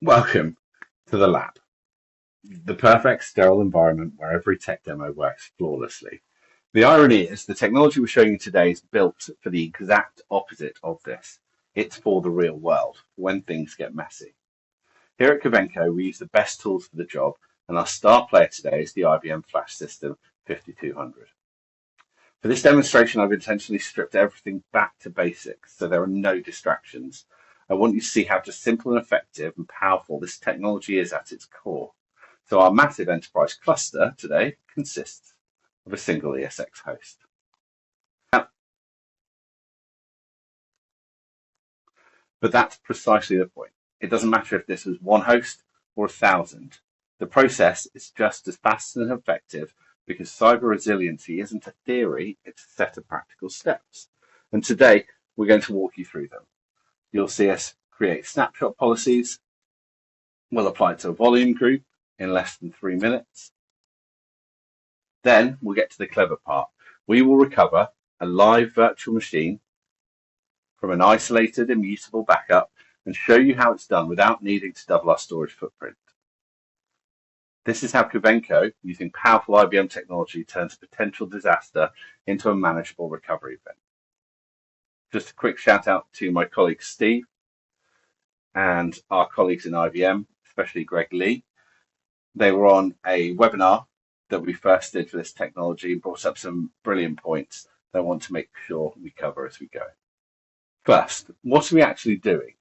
Welcome to the lab, the perfect sterile environment where every tech demo works flawlessly. The irony is the technology we're showing you today is built for the exact opposite of this. It's for the real world, when things get messy. Here at Covenco, we use the best tools for the job, and our star player today is the IBM FlashSystem 5200. For this demonstration, I've intentionally stripped everything back to basics, so there are no distractions. I want you to see how just simple and effective and powerful this technology is at its core. So our massive enterprise cluster today consists of a single ESX host. But that's precisely the point. It doesn't matter if this was one host or 1,000. The process is just as fast and effective because cyber resiliency isn't a theory, it's a set of practical steps. And today we're going to walk you through them. You'll see us create snapshot policies. We'll apply it to a volume group in less than 3 minutes. Then we'll get to the clever part. We will recover a live virtual machine from an isolated, immutable backup and show you how it's done without needing to double our storage footprint. This is how Covenco, using powerful IBM technology, turns a potential disaster into a manageable recovery event. Just a quick shout out to my colleague Steve and our colleagues in IBM, especially Greg Lee. They were on a webinar that we first did for this technology and brought up some brilliant points that I want to make sure we cover as we go. First, what are we actually doing?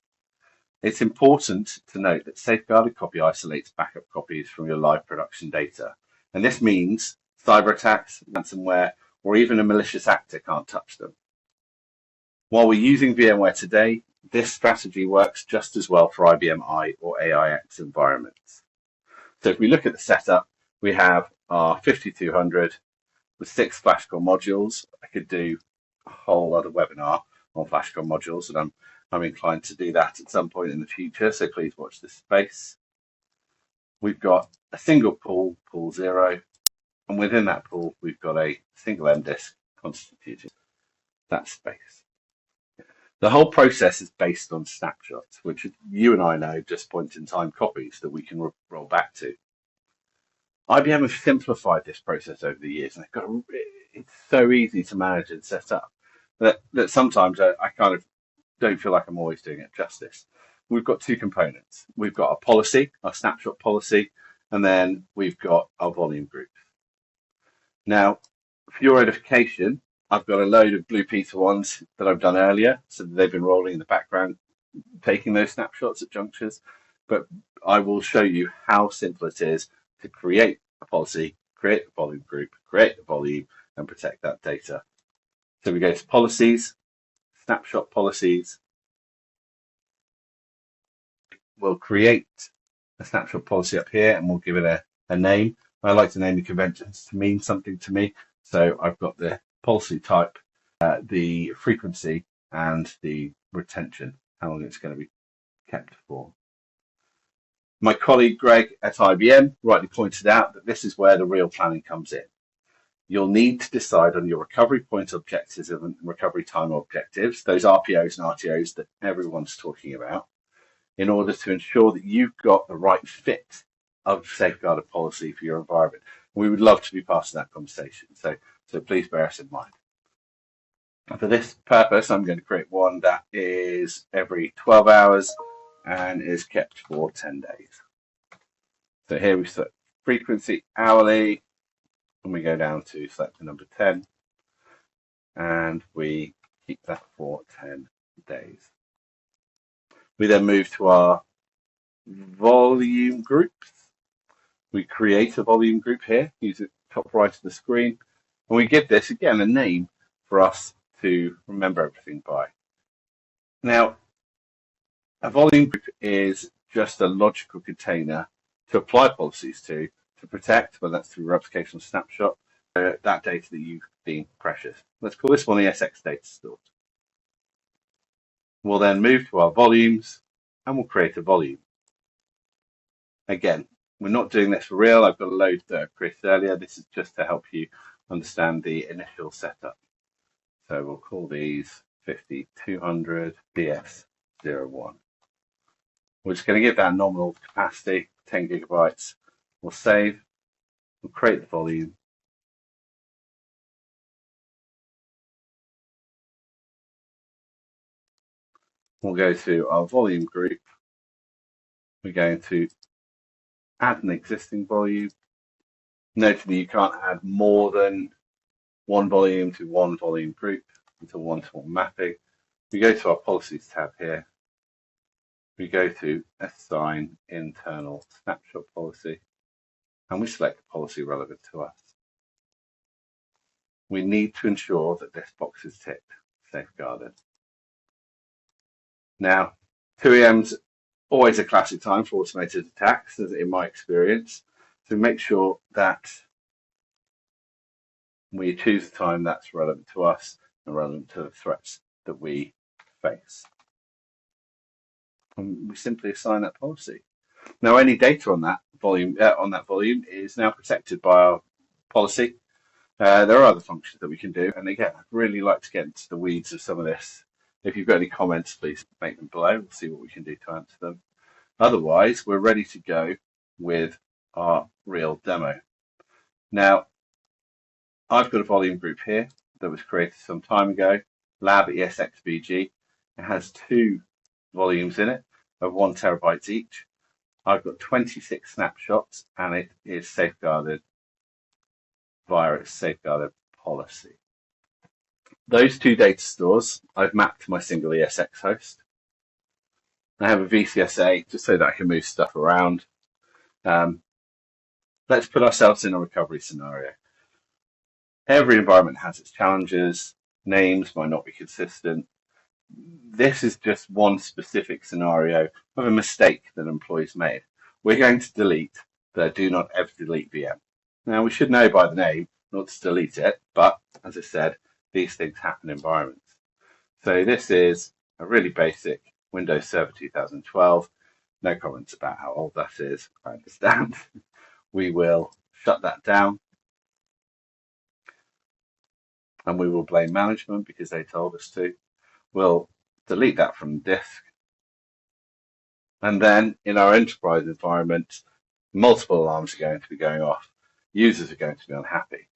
It's important to note that safeguarded copy isolates backup copies from your live production data. And this means cyber attacks, ransomware, or even a malicious actor can't touch them. While we're using VMware today, this strategy works just as well for IBM I or AIX environments. So if we look at the setup, we have our 5200 with 6 FlashCon modules. I could do a whole other webinar on FlashCon modules, and I'm inclined to do that at some point in the future, so please watch this space. We've got a single pool, pool 0, and within that pool, we've got a single M disk constituting that space. The whole process is based on snapshots, which you and I know just point-in-time copies that we can roll back to. IBM has simplified this process over the years, and it's so easy to manage and set up that sometimes I kind of don't feel like I'm always doing it justice. We've got 2 components. We've got our policy, our snapshot policy, and then we've got our volume groups. Now, for your edification, I've got a load of Blue Peter ones that I've done earlier, so they've been rolling in the background, taking those snapshots at junctures, but I will show you how simple it is to create a policy, create a volume group, create a volume, and protect that data. So we go to policies, snapshot policies. We'll create a snapshot policy up here and we'll give it a name. I like to name the conventions to mean something to me. So I've got the policy type, the frequency, and the retention, how long it's going to be kept for. My colleague Greg at IBM rightly pointed out that this is where the real planning comes in. You'll need to decide on your recovery point objectives and recovery time objectives, those RPOs and RTOs that everyone's talking about, in order to ensure that you've got the right fit of safeguarded policy for your environment. We would love to be part of that conversation, so please bear us in mind. And for this purpose, I'm going to create one that is every 12 hours and is kept for 10 days. So here we set frequency hourly, and we go down to select the number 10, and we keep that for 10 days. We then move to our volume groups. We create a volume group here, use it top right of the screen, and we give this, again, a name for us to remember everything by. Now, a volume group is just a logical container to apply policies to protect, whether that's through replication or snapshot, that data that you deem precious. Let's call this one ESX data stored. We'll then move to our volumes and we'll create a volume. Again, we're not doing this for real. I've got a load that I created earlier. This is just to help you understand the initial setup. So we'll call these 5200 DS01. We're just going to give that nominal capacity, 10 gigabytes. We'll save, we'll create the volume. We'll go to our volume group. We're going to add an existing volume. Note that you can't add more than one volume to one volume group until one-to-one mapping. We go to our policies tab here. We go to assign internal snapshot policy, and we select the policy relevant to us. We need to ensure that this box is ticked, safeguarded. Now, 2EM's always a classic time for automated attacks, in my experience. So make sure that we choose the time that's relevant to us and relevant to the threats that we face. And we simply assign that policy. Now, any data on that volume is now protected by our policy. There are other functions that we can do, and again, I'd really like to get into the weeds of some of this. If you've got any comments, please make them below. We'll see what we can do to answer them. Otherwise, we're ready to go with our real demo. Now, I've got a volume group here that was created some time ago, Lab ESXBG. It has 2 volumes in it of 1 terabyte each. I've got 26 snapshots, and it is safeguarded via its safeguarded policy. Those 2 data stores I've mapped to my single ESX host. I have a VCSA just so that I can move stuff around. Let's put ourselves in a recovery scenario. Every environment has its challenges. Names might not be consistent. This is just one specific scenario of a mistake that employees made. We're going to delete the do not ever delete VM. Now, we should know by the name not to delete it, but as I said, these things happen in environments. So this is a really basic Windows Server 2012. No comments about how old that is, I understand. We will shut that down. And we will blame management because they told us to. We'll delete that from the disk. And then in our enterprise environment, multiple alarms are going to be going off. Users are going to be unhappy.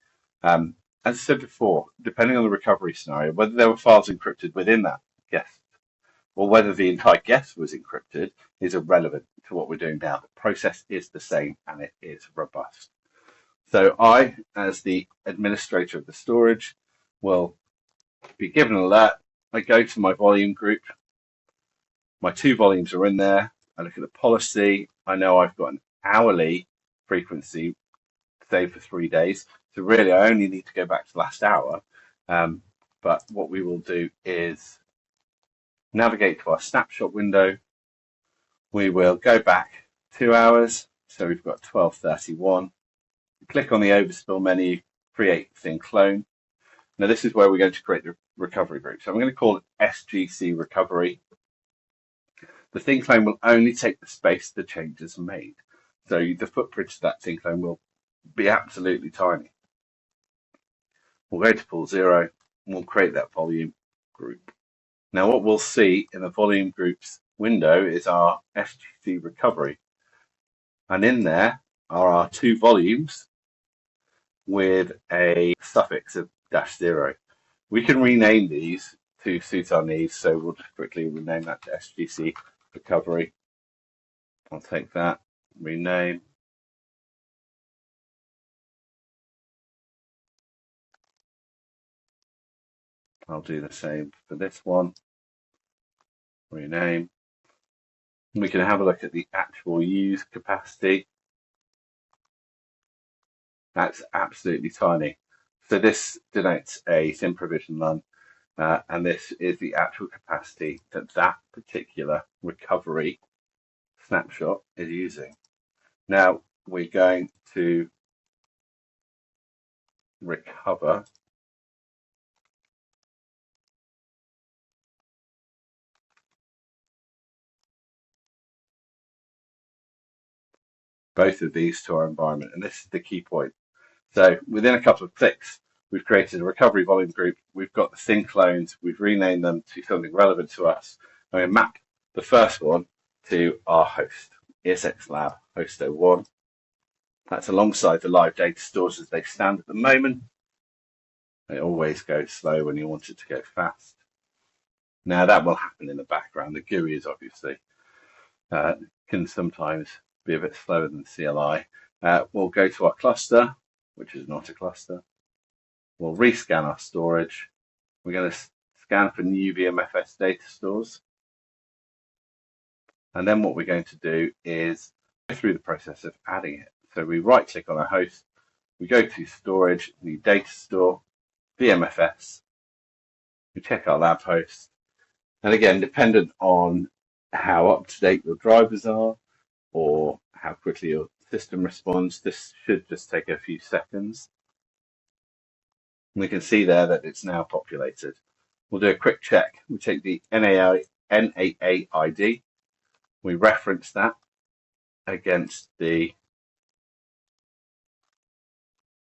As I said before, depending on the recovery scenario, whether there were files encrypted within that guest or whether the entire guest was encrypted is irrelevant to what we're doing now. The process is the same and it is robust. So I, as the administrator of the storage, will be given an alert. I go to my volume group. My 2 volumes are in there. I look at the policy. I know I've got an hourly frequency saved for 3 days. So really, I only need to go back to the last hour. But what we will do is navigate to our snapshot window. We will go back 2 hours. So we've got 12:31. Click on the overspill menu, create thin clone. Now this is where we're going to create the recovery group. So I'm going to call it SGC recovery. The thin clone will only take the space the changes are made. So the footprint of that thin clone will be absolutely tiny. We'll go to pool 0 and we'll create that volume group. Now what we'll see in the volume groups window is our SGC recovery. And in there are our 2 volumes with a suffix of -0. We can rename these to suit our needs, so we'll just quickly rename that to SGC recovery. I'll take that, rename. I'll do the same for this one, rename. We can have a look at the actual used capacity. That's absolutely tiny. So this denotes a thin provision run, and this is the actual capacity that that particular recovery snapshot is using. Now we're going to recover both of these to our environment, and this is the key point. So within a couple of clicks, we've created a recovery volume group. We've got the thin clones. We've renamed them to something relevant to us. I'm going to map the first one to our host, ESX Lab host 01. That's alongside the live data stores as they stand at the moment. It always goes slow when you want it to go fast. Now that will happen in the background. The GUI is obviously can sometimes be a bit slower than CLI. We'll go to our cluster, which is not a cluster. We'll rescan our storage. We're going to scan for new VMFS data stores. And then what we're going to do is go through the process of adding it. So we right click on our host, we go to storage, new data store, VMFS, we check our lab host. And again, dependent on how up to date your drivers are or how quickly your system responds, this should just take a few seconds. And we can see there that it's now populated. We'll do a quick check. We take the NAA ID, we reference that against the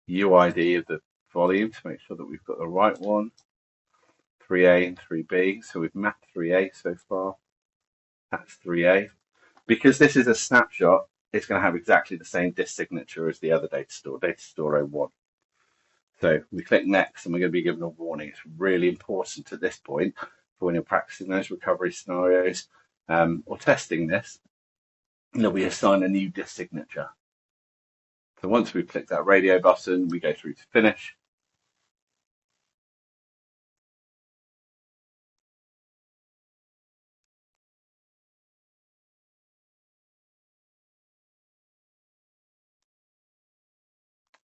UID of the volume to make sure that we've got the right one, 3A and 3B. So we've mapped 3A so far. That's 3A. Because this is a snapshot, it's going to have exactly the same disk signature as the other data store 01. So we click next and we're going to be given a warning. It's really important at this point for when you're practicing those recovery scenarios or testing this, that we assign a new disk signature. So once we've clicked that radio button, we go through to finish.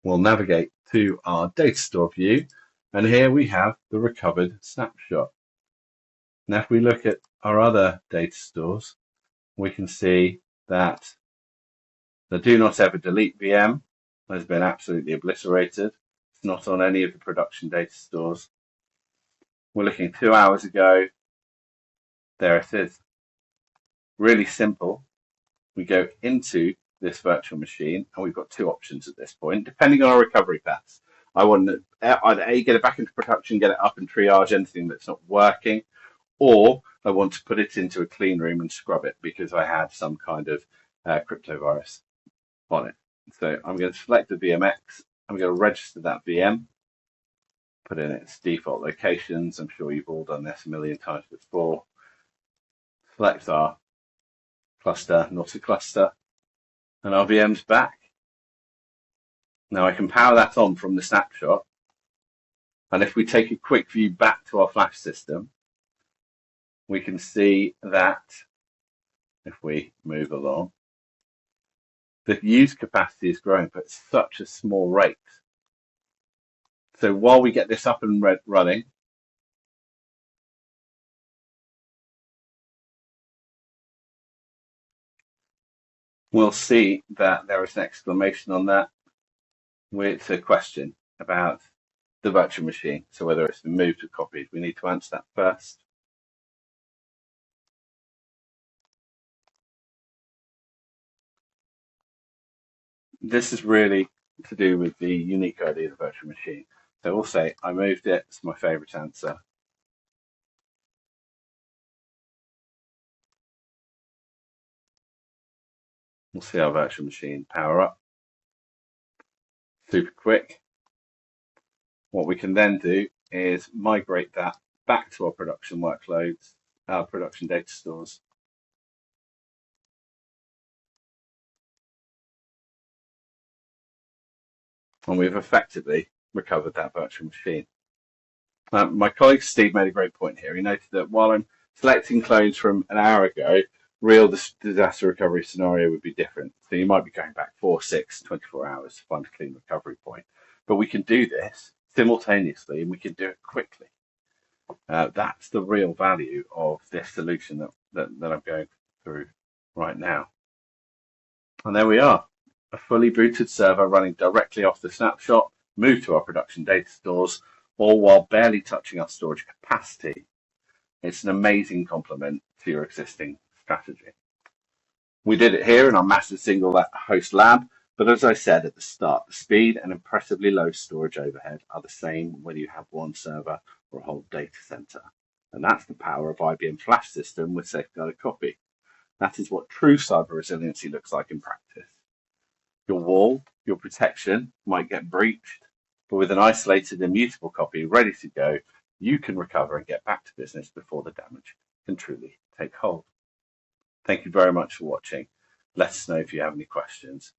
We'll navigate to our data store view, and here we have the recovered snapshot. Now, if we look at our other data stores, we can see that the do not ever delete VM has been absolutely obliterated. It's not on any of the production data stores. We're looking 2 hours ago. There it is. Really simple. We go into this virtual machine and we've got two options at this point, depending on our recovery paths. I want to either A, get it back into production, get it up and triage anything that's not working, or I want to put it into a clean room and scrub it because I had some kind of crypto virus on it. So I'm going to select the VMX. I'm going to register that VM, put in its default locations. I'm sure you've all done this a million times before. Select our cluster, not a cluster, and our VM's back. Now I can power that on from the snapshot. And if we take a quick view back to our flash system, we can see that if we move along, the used capacity is growing, but at such a small rate. So while we get this up and running, we'll see that there is an exclamation on that with a question about the virtual machine. So whether it's been moved or copied, we need to answer that first. This is really to do with the unique ID of the virtual machine. So we'll say, I moved it, it's my favorite answer. We'll see our virtual machine power up. Super quick. What we can then do is migrate that back to our production workloads, our production data stores. And we've effectively recovered that virtual machine. My colleague Steve made a great point here. He noted that while I'm selecting clones from an hour ago, real disaster recovery scenario would be different. So you might be going back 4, 6, 24 hours to find a clean recovery point. But we can do this simultaneously and we can do it quickly. That's the real value of this solution that I'm going through right now. And there we are, a fully booted server running directly off the snapshot, moved to our production data stores, all while barely touching our storage capacity. It's an amazing complement to your existing strategy. We did it here in our massive single host lab, but as I said at the start, the speed and impressively low storage overhead are the same whether you have one server or a whole data center. And that's the power of IBM FlashSystem with safeguarded copy. That is what true cyber resiliency looks like in practice. Your wall, your protection might get breached, but with an isolated, immutable copy ready to go, you can recover and get back to business before the damage can truly take hold. Thank you very much for watching. Let us know if you have any questions.